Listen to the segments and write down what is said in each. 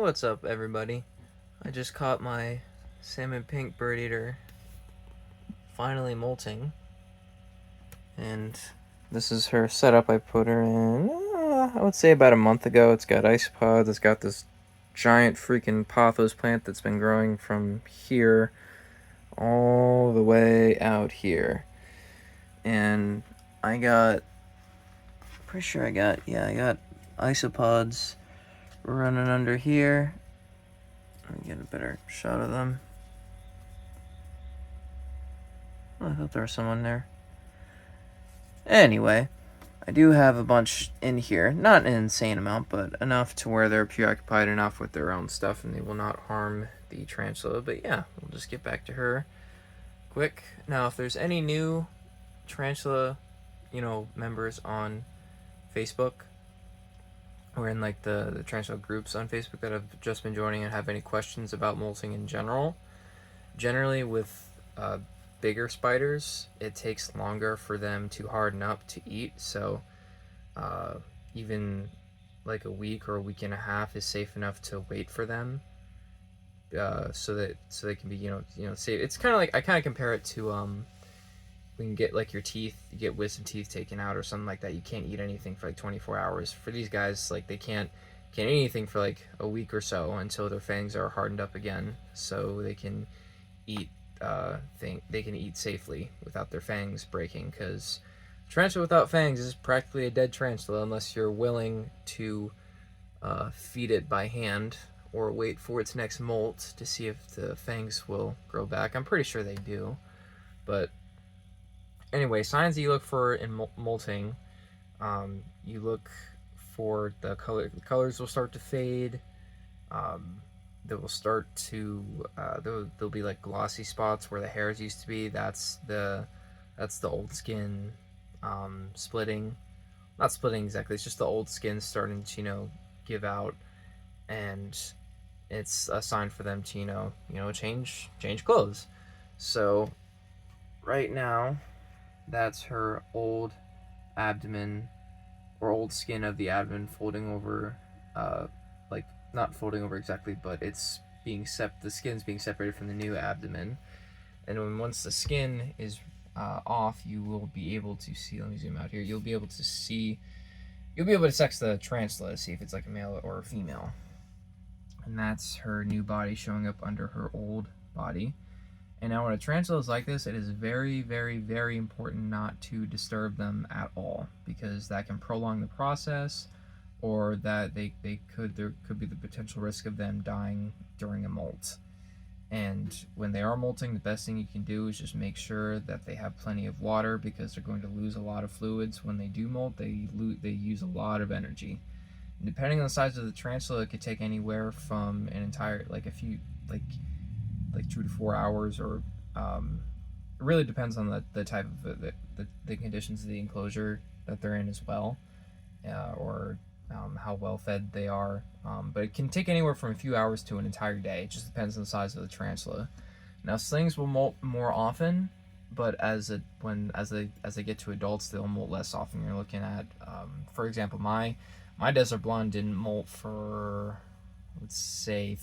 What's up, everybody? I just caught my Salmon Pink birdeater finally molting, and this is her setup. I put her in, I would say about a month ago. It's got isopods, it's got this giant freaking pothos plant that's been growing from here all the way out here. And I got, pretty sure I got isopods running under here. Let me get a better shot of them. Oh, I thought there was someone there. Anyway, I do have a bunch in here. Not an insane amount, but enough to where they're preoccupied enough with their own stuff and they will not harm the tarantula. But yeah, we'll just get back to her quick. Now, if there's any new tarantula, members on Facebook, or in like the tarantula groups on Facebook that have just been joining and have any questions about molting in general, generally with bigger spiders, it takes longer for them to harden up to eat. So even like a week or a week and a half is safe enough to wait for them, so they can be safe. It's kind of like, I kind of compare it to when you get like your teeth, you get wisdom teeth taken out or something like that. You can't eat anything for like 24 hours. For these guys, like they can't eat anything for like a week or so until their fangs are hardened up again, so they can eat they can eat safely without their fangs breaking, because tarantula without fangs is practically a dead tarantula unless you're willing to feed it by hand or wait for its next molt to see if the fangs will grow back. I'm pretty sure they do. But anyway, signs that you look for in molting, you look for the colors will start to fade. They will start to there'll be like glossy spots where the hairs used to be. That's the old skin splitting. Not splitting exactly, it's just the old skin starting to give out, and it's a sign for them to change clothes. So right now, that's her old abdomen, or old skin of the abdomen folding over, like not folding over exactly, but it's the skin's being separated from the new abdomen. And once the skin is off, you will be able to see. Let me zoom out here. You'll be able to sex the tarantula to see if it's like a male or a female. And that's her new body showing up under her old body. And now when a tarantula is like this, it is very, very, very important not to disturb them at all, because that can prolong the process, or that there could be the potential risk of them dying during a molt. And when they are molting, the best thing you can do is just make sure that they have plenty of water, because they're going to lose a lot of fluids when they do molt. They use a lot of energy. And depending on the size of the tarantula, it could take anywhere from an entire, like a few, like 2 to 4 hours, or it really depends on the type of the conditions of the enclosure that they're in as well, or how well fed they are. But it can take anywhere from a few hours to an entire day. It just depends on the size of the tarantula. Now, slings will molt more often, but as they get to adults, they'll molt less often. You're looking at, for example, my desert blonde didn't molt for, let's say,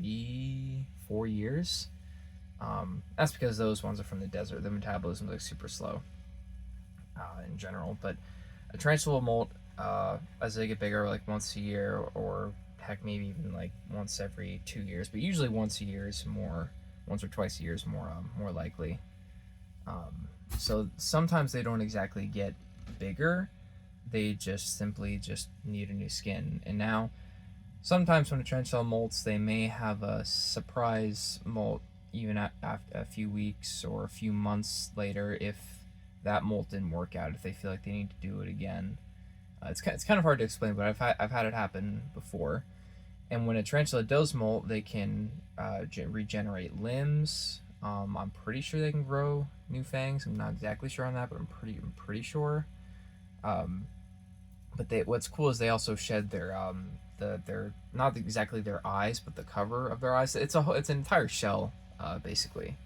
3-4 years. That's because those ones are from the desert. Their metabolism is like super slow in general. But a tarantula will molt as they get bigger, like once a year, or heck, maybe even like once every 2 years. But usually once a year is more. Once or twice a year is more likely. So sometimes they don't exactly get bigger. They just simply need a new skin. And now, sometimes when a tarantula molts, they may have a surprise molt even after a few weeks or a few months later, if that molt didn't work out, if they feel like they need to do it again. It's kind of hard to explain, but I've had it happen before. And when a tarantula does molt, they can regenerate limbs. I'm pretty sure they can grow new fangs. I'm not exactly sure on that, but I'm pretty sure. But what's cool is they also shed their not exactly their eyes, but the cover of their eyes. It's an entire shell, basically.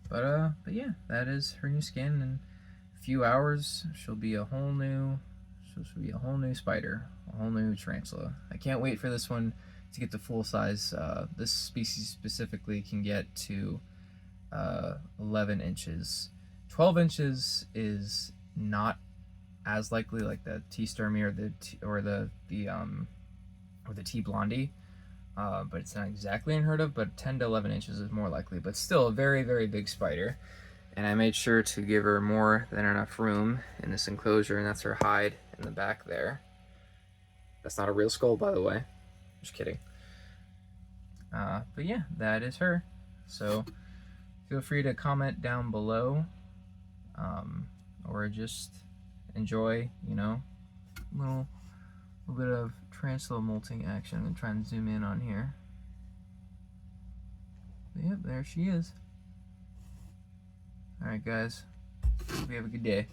But yeah, that is her new skin. In a few hours, she'll be a whole new supposed to be a whole new spider, a whole new tarantula. I can't wait for this one to get to full size. This species specifically can get to 11 inches. 12 inches is not as likely, like the T. Sturmey or the T. Blondie, but it's not exactly unheard of. But 10 to 11 inches is more likely, but still a very, very big spider. And I made sure to give her more than enough room in this enclosure, and that's her hide in the back there. That's not a real skull, by the way. Just kidding. But yeah, that is her. So feel free to comment down below, or just enjoy, you know, a little bit of Tarantula Molting action. I'm gonna try and zoom in on here. But yep, there she is. Alright guys, hope you have a good day.